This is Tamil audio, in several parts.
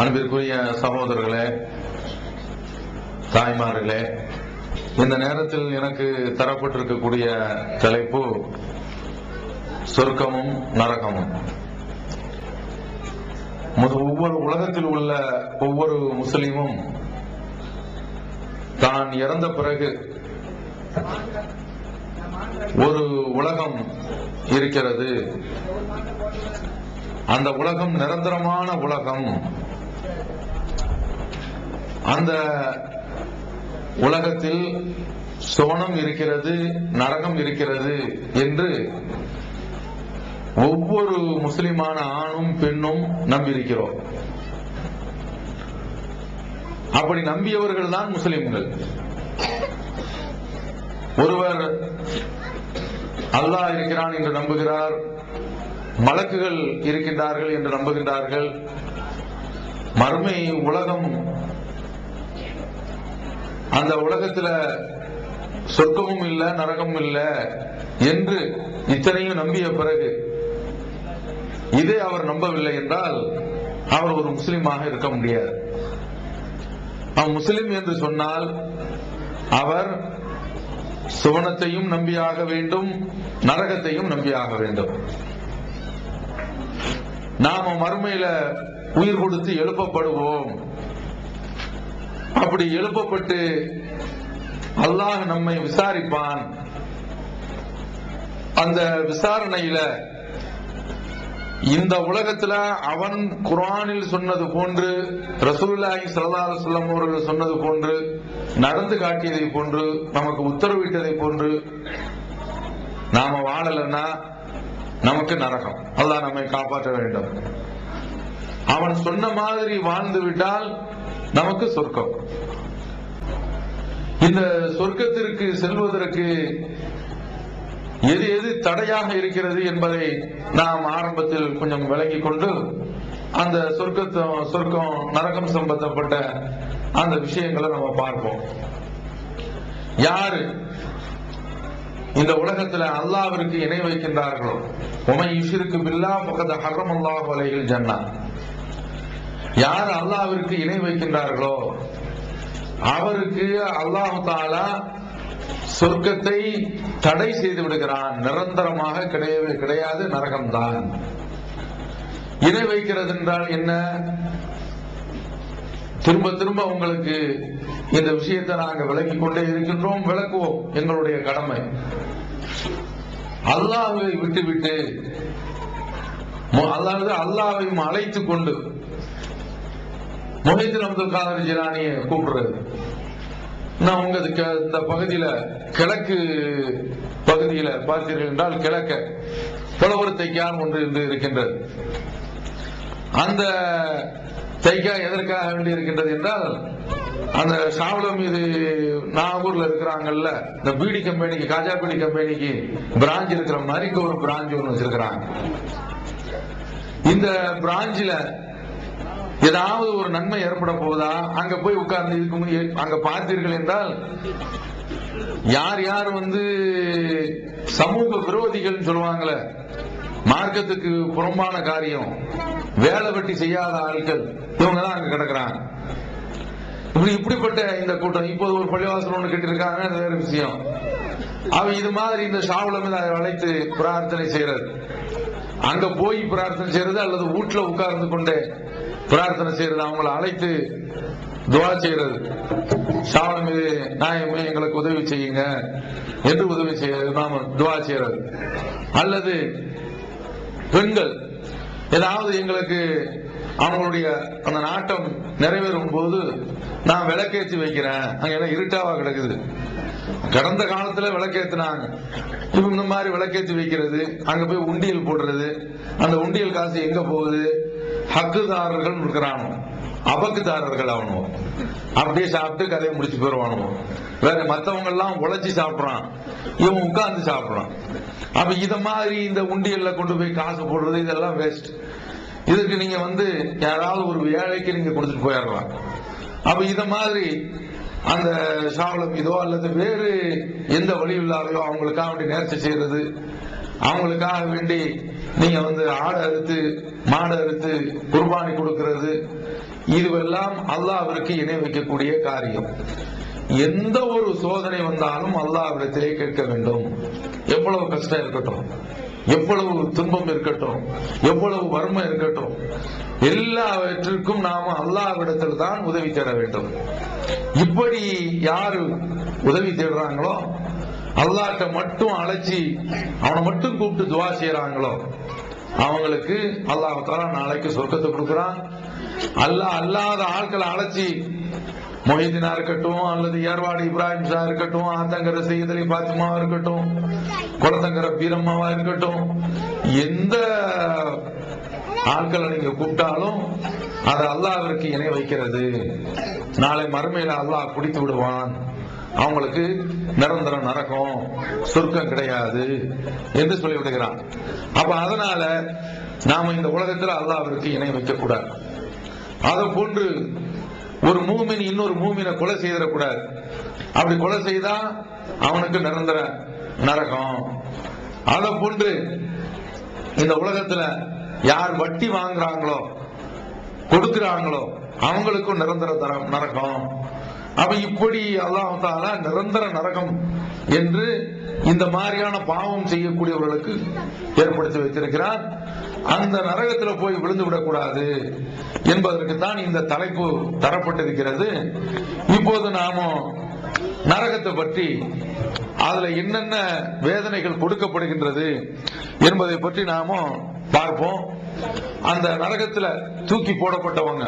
அன்பிற்குரிய சகோதரர்களே, தாய்மார்களே, இந்த நேரத்தில் எனக்கு தரப்பட்டிருக்கக்கூடிய தலைப்பு சொர்க்கமும் நரகமும். ஒவ்வொரு உலகத்தில் உள்ள ஒவ்வொரு முஸ்லிமும் தான் இறந்த பிறகு ஒரு உலகம் இருக்கிறது, அந்த உலகம் நிரந்தரமான உலகம், அந்த உலகத்தில் சுவனம் இருக்கிறது, நரகம் இருக்கிறது என்று ஒவ்வொரு முஸ்லிமான ஆணும் பெண்ணும் நம்பியிருக்கிறோம். அப்படி நம்பியவர்கள் தான் முஸ்லிம்கள். ஒருவர் அல்லாஹ் இருக்கிறான் என்று நம்புகிறார், மலக்குகள் இருக்கின்றார்கள் என்று நம்புகின்றார்கள், மறுமை உலகம், அந்த உலகத்தில் சொர்க்கமும் இல்ல நரகமும் இல்ல என்று இத்தனையும் நம்பிய பிறகு இதை அவர் நம்பவில்லை என்றால் அவர் ஒரு முஸ்லிமாக இருக்க முடியாது. அவர் முஸ்லிம் என்று சொன்னால் அவர் சுவனத்தையும் நம்பியாக வேண்டும், நரகத்தையும் நம்பியாக வேண்டும். நாம மறுமையில உயிர் கொடுத்து எழுப்பப்படுவோம். அப்படி எழுப்பப்பட்டு அல்லாஹ் நம்மை விசாரிப்பான். அந்த விசாரணையில இந்த உலகத்துல அவன் குர்ஆனில் சொன்னது போன்று, ரசூலுல்லாஹி ஸல்லல்லாஹு அலைஹி வஸல்லம் அவர்கள் சொன்னது போன்று, நடந்து காட்டியதை போன்று, நமக்கு உத்தரவிட்டதை போன்று நாம வாழலன்னா நமக்கு நரகம். அல்லாஹ் நம்மை காப்பாற்ற வேண்டும். அவன் சொன்ன மாதிரி வாழ்ந்து விட்டால் நமக்கு சொர்க்கம். இந்த சொர்க்கத்திற்கு செல்வதற்கு எது எது தடையாக இருக்கிறது என்பதை நாம் ஆரம்பத்தில் கொஞ்சம் விளங்கிக் கொண்டு அந்த சொர்க்கம் நரகம் சம்பந்தப்பட்ட அந்த விஷயங்களை நம்ம பார்ப்போம். யாரு இந்த உலகத்தில் அல்லாஹ்விற்கு இணை வைக்கின்றார்களோ, உமை யுஷ்ரிகு பில்லாஹ் ஃபகத் ஹர்ரமல்லாஹு அலைஹில் ஜன்னah, யார் அல்லாஹ்விற்கு இணை வைக்கின்றார்களோ அவருக்கு அல்லாஹ் தஆலா சொர்க்கத்தை தடை செய்து விடுகிறான். நிரந்தரமாக கிடையவே கிடையாது, நரகம்தான். இணை வைக்கிறது என்றால் என்ன? திரும்ப திரும்ப உங்களுக்கு இந்த விஷயத்தை நாங்கள் விளக்கிக் கொண்டே இருக்கின்றோம், விளக்குவோம், எங்களுடைய கடமை. அல்லாஹ்வை விட்டுவிட்டு அல்லாஹ்வையும் அழைத்துக் கொண்டு முஹைதீன் அப்துல் காதர் ஜிலானியை கூப்பிடுறது. நான் உங்க இந்த பகுதியில கிழக்கு பகுதியில பார்த்தீர்கள் என்றால் கிழக்க புலவர் தைக்கான் ஒன்று இருக்கின்றது. அந்த தைக்கா எதற்காக வேண்டி இருக்கின்றது என்றால், அந்த சாவலம் மீது நாகூர்ல இருக்கிறாங்கல்ல, இந்த பீடி கம்பெனிக்கு, காஜா பீடி கம்பெனிக்கு பிரான்ச் இருக்கிற மாதிரி ஒரு பிரான்ச் ஒன்று வச்சிருக்கிறாங்க. இந்த பிரான்ச்ல ஏதாவது ஒரு நன்மை ஏற்பட போதா அங்க போய் உட்கார்ந்து இதுக்கு அங்க பார்த்தீர்கள் என்றால் யார் யார் சமூக விரோதிகள் சொல்லுவாங்களே, மார்க்கத்துக்கு புறம்பான காரியம், வேலை வெட்டி செய்யாத ஆட்கள், இவங்க தான் அங்க கிடக்குறாங்க. இப்படிப்பட்ட இந்த கூட்டம் இப்போது ஒரு பள்ளிவாசல் ஒன்று கட்டிருக்காங்க, வேற விஷயம். அவ இது மாதிரி இந்த ஷாவுல மீது அதை அழைத்து பிரார்த்தனை செய்யறது, அங்க போய் பிரார்த்தனை செய்யறது, அல்லது வீட்டுல உட்கார்ந்து கொண்டே பிரார்த்தனை செய்யறது, அவங்களை அழைத்து துவா செய்யறது, ஷாவல் மீது நாயமே எங்களுக்கு உதவி செய்யுங்க என்று உதவி செய்யறது, நாம துவா செய்யறது. அல்லது பெண்கள் ஏதாவது எங்களுக்கு அவங்களுடைய அந்த நாட்டம் நிறைவேறும் போது நான் விளக்கேற்றி வைக்கிறேன், அங்க எல்லாம் இருட்டாவா கிடக்குது, கடந்த காலத்துல விளக்கேற்றினாங்க, இப்ப இந்த மாதிரி விளக்கேற்றி வைக்கிறது, அங்க போய் உண்டியல் போடுறது, அந்த உண்டியல் காசு எங்க போகுது? ஹக்குதாரர்கள் இருக்கிறானோ, அபக்குதாரர்கள் ஆகணும், அப்படியே சாப்பிட்டு கதையை முடிச்சு போயிருவானோ. வேற மற்றவங்க எல்லாம் உழைச்சி சாப்பிடுறான், இவன் உட்கார்ந்து சாப்பிடுறான். அப்ப இத மாதிரி இந்த உண்டியல்ல கொண்டு போய் காசு போடுறது, இதெல்லாம் வேஸ்ட். இதுக்கு நீங்க யாராவது ஒரு ஏழைக்கு நீங்க கொடுத்துட்டு போயிடலாம். அப்ப இத மாதிரி அந்த சாவலம் இதோ அல்லது வேறு எந்த வழி இல்லாதையோ அவங்களுக்காக வேண்டி நேர்ச்சி செய்யறது, அவங்களுக்காக வேண்டி நீங்க ஆடை அறுத்து மாடை அறுத்து குர்பானி கொடுக்கிறது, இதுவெல்லாம் அல்லாஹ்விற்கு இணை வைக்கக்கூடிய காரியம். எந்த ஒரு சோதனை வந்தாலும் அல்லாஹ்விடத்திலே கேட்க வேண்டும். எவ்வளவு கஷ்டம் இருக்கட்டும், எவ்வளவு துன்பம் இருக்கட்டும், எவ்வளவு வறுமை இருக்கட்டும், எல்லாவற்றிற்கும் நாம அல்லாஹ்விடத்தில் தான் உதவி தேட வேண்டும். இப்படி யாரு உதவி தேடுறாங்களோ, அல்லாஹ்ட்ட மட்டும் அழைச்சி அவனை மட்டும் கூப்பிட்டு துவா செய்யறாங்களோ, அவங்களுக்கு அல்லாஹ் தஆலா நாளைக்கு சொர்க்கத்தை கொடுக்குறான். அல்லாஹ் அல்லாத ஆட்களை அழைச்சி மொஹிதீனா இருக்கட்டும், அல்லது ஏர்வாடி இப்ராஹிம் ஷா இருக்கட்டும், ஆத்தங்கர சையத் அலி பாத்திமாவா இருக்கட்டும், குளத்தங்கர பீரம்மாவா இருக்கட்டும், எந்த ஆட்களை நீங்க கூப்பிட்டாலும் அது அல்லாஹ்விற்கு இணை வைக்கிறது. நாளை மறுமையில அல்லாஹ் குடித்து விடுவான், அவங்களுக்கு நிரந்தர நரகம், சொர்க்கம் கிடையாது என்று சொல்லிவிடுகிறான். அப்ப அதனால நாம இந்த உலகத்தில் அல்லாஹ்விற்கு இணை வைக்க கூடாது. அதை போன்று ஒரு மூமின் இன்னொரு மூமினை கொலை செய்திடக்கூடாது. அப்படி கொலை செய்தா அவனுக்கு நிரந்தர நரகம். அதை போன்று இந்த உலகத்துல யார் வட்டி வாங்குறாங்களோ, கொடுக்கிறாங்களோ, அவங்களுக்கும் நிரந்தர நரகம். அப்ப இப்படி அல்லாஹ் தஆலா நிரந்தர நரகம் என்று இந்த மாதிரியான பாவம் செய்யக்கூடியவர்களுக்கு ஏற்படுத்தி வைத்திருக்கிறார். அந்த நரகத்தில் போய் விழுந்து விடக்கூடாது என்பதற்கு தான் இந்த தலைப்பு தரப்பட்டிருக்கிறது. இப்போது நாம நரகத்தை பற்றி, அதுல என்னென்ன வேதனைகள் கொடுக்கப்படுகின்றது என்பதை பற்றி நாம பார்ப்போம். அந்த நரகத்துல தூக்கி போடப்பட்டவங்க,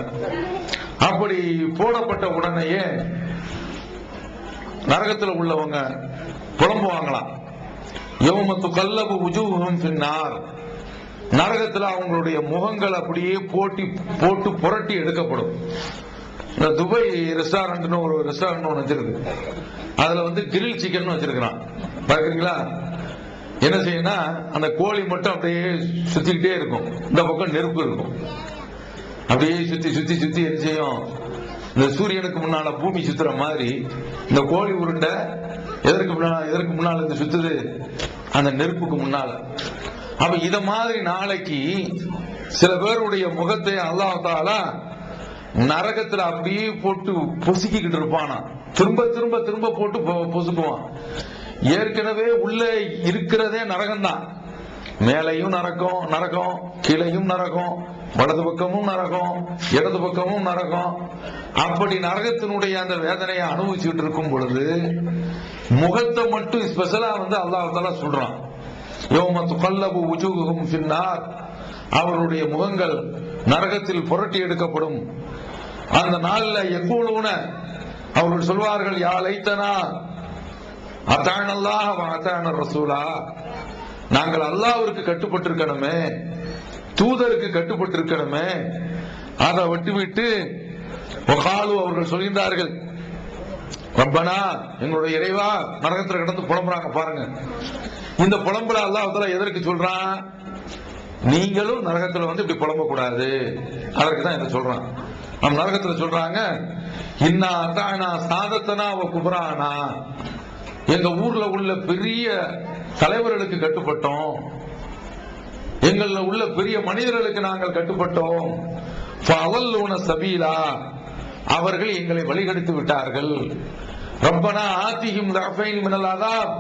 அப்படி போடப்பட்ட உடனேயே நரகத்தில் உள்ளவங்க புலம்புவாங்களாம். யௌம துகல்லபு வுஜூஹும் ஃபின்னார். நரகத்தில் அவங்களுடைய முகங்கள் அப்படியே போட்டு புரட்டி எடுக்கப்படும். இந்த துபாய் ரெஸ்டாரண்ட் ஒரு ரெஸ்டாரண்ட் ஒன்று வச்சிருக்கு, அதுல கிரில் சிக்கன் வச்சிருக்கிறான். பாக்குறீங்களா? என்ன செய்யணும்னா, அந்த கோழி மட்டும் அப்படியே சுத்திக்கிட்டே இருக்கும், இந்த பக்கம் நெருப்பு இருக்கும், அப்படியே சுத்தி சுத்தி சுத்தி என்ன செய்யும், இந்த சூரியனுக்கு முன்னால பூமி சுத்துற மாதிரி இந்த கோழி உருண்டை எதற்கு முன்னால இந்த சுத்துது, அந்த நெருப்புக்கு முன்னால. அப்ப இத மாதிரி நாளைக்கு சில பேருடைய முகத்தை அல்லாஹ் தஆலா நரகத்துல அப்படியே போட்டு பொசுக்கிக்கிட்டு இருப்பானா, திரும்ப திரும்ப திரும்ப போட்டு பொசுக்குவான். ஏற்கனவே உள்ள இருக்கிறதே நரகம்தான், மேலையும் நரகம், கீழையும் நரகம், வலது பக்கமும் நரகம், இடது பக்கமும் நரகம். அப்படி நரகத்தினுடைய அந்த வேதனையை அனுபவிச்சுட்டு இருக்கும் பொழுது முகத்தை மட்டும் ஸ்பெஷலா அல்லாஹ் தஆலா சொல்றான். யௌம துகல்லபு வுஜூஹும் ஃபின்னார். அவருடைய முகங்கள் நரகத்தில் புரட்டி எடுக்கப்படும். அந்த நாள்ல யகூலூன, அவர்கள் சொல்வார்கள், யா லைத்தனா அத்தானல்லாஹ் வ அத்தான ரசூலா. நாங்கள் அல்லாஹ்விற்கு கட்டுப்பட்டிருக்கணுமே, தூதருக்கு கட்டுப்பட்டிருக்கணுமே, அதை விட்டுவிட்டு வகாலு, அவர்கள் சொல்கின்றார்கள், ரப்பனா, எங்களுடைய இறைவா. நரகத்தில் கிடந்து புலம்புறாங்க பாருங்க. இந்த புலம்புல அல்லாஹ் தஆலா எதற்கு சொல்றான்? நீங்களும் நரகத்தில் இப்படி புலம்ப கூடாது, அதற்கு தான் இதை சொல்றான். நம்ம நரகத்தில் சொல்றாங்க, இன்னா அத்தானா சாதத்தனா வ குப்ரானா. எங்க ஊர்ல உள்ள பெரிய தலைவர்களுக்கு கட்டுப்பட்டோம், எங்கள உள்ள பெரிய மனிதர்களுக்கு நாங்கள் கட்டுப்பட்டோம். ஃபஅவல்லூன சபீலா, அவர்கள் எங்களை வழிகெடுத்து விட்டார்கள். ரப்பனா ஆதிஹிம் தஃபைன் மினல் அஸாப்,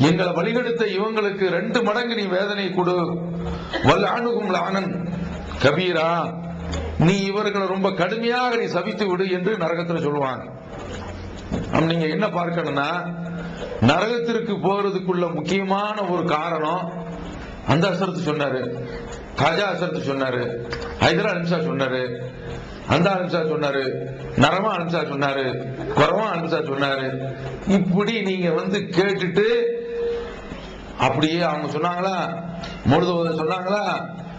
எங்களை வழிகெடுத்த இவங்களுக்கு 2 மடங்கு நீ வேதனை கொடு. வல்அனுஹும் லஅனன் கபீரா, நீ இவர்களை ரொம்ப கடுமையாக நீ சபித்து விடு என்று நரகத்தில் சொல்லுவாங்க. நீங்க என்ன பார்க்கணும்னா, நரகத்திற்கு போறதுக்குள்ள முக்கியமான ஒரு காரணம் அந்த அசரத்து சொன்னாரு, காஜா அசரத்து சொன்னாரு, ஹைதரா அலிம்சா சொன்னாரு, அந்த அலிம்சா சொன்னாரு, நரமா அலிம்சா சொன்னாரு, குரவா அலிம்சா சொன்னாரு. இப்படி நீங்க கேட்டுட்டு அப்படியே அவங்க சொன்னாங்களா, முழுது சொன்னாங்களா,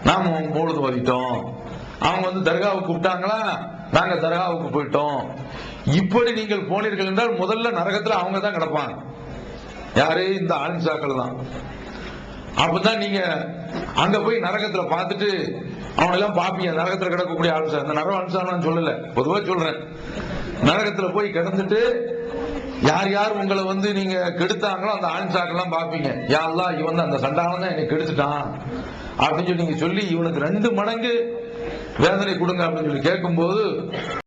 நாம முழுது ஓதிட்டோம். அவங்க தர்காவுக்கு கூப்பிட்டாங்களா, நாங்க தர்காவுக்கு போயிட்டோம். இப்படி நீங்கள் போனீர்கள் என்றால் முதல்ல நரகத்தில் அவங்க தான் கிடப்பாங்க. யாரு? இந்த ஆலிம்சாக்கள் தான். அப்பதான் நீங்க அங்க போய் நரகத்துல பார்த்துட்டு அவங்க எல்லாம் பாப்பீங்க. நரகத்துல கிடக்கக்கூடிய ஆலிம்சா, இந்த நரக ஆலிம்சா சொல்லல, பொதுவா சொல்றேன். நரகத்துல போய் கிடந்துட்டு யார் யார் உங்களை நீங்க கெடுத்தாங்களோ அந்த ஆலிம்சாக்கெல்லாம் பாப்பீங்க. யா அல்லாஹ், இவன் அந்த சண்டாளன் தான் என்னை கெடுத்துட்டான் அப்படின்னு நீங்க சொல்லி இவனுக்கு 2 மடங்கு வேதனை கொடுங்க அப்படின்னு சொல்லி கேட்கும்போது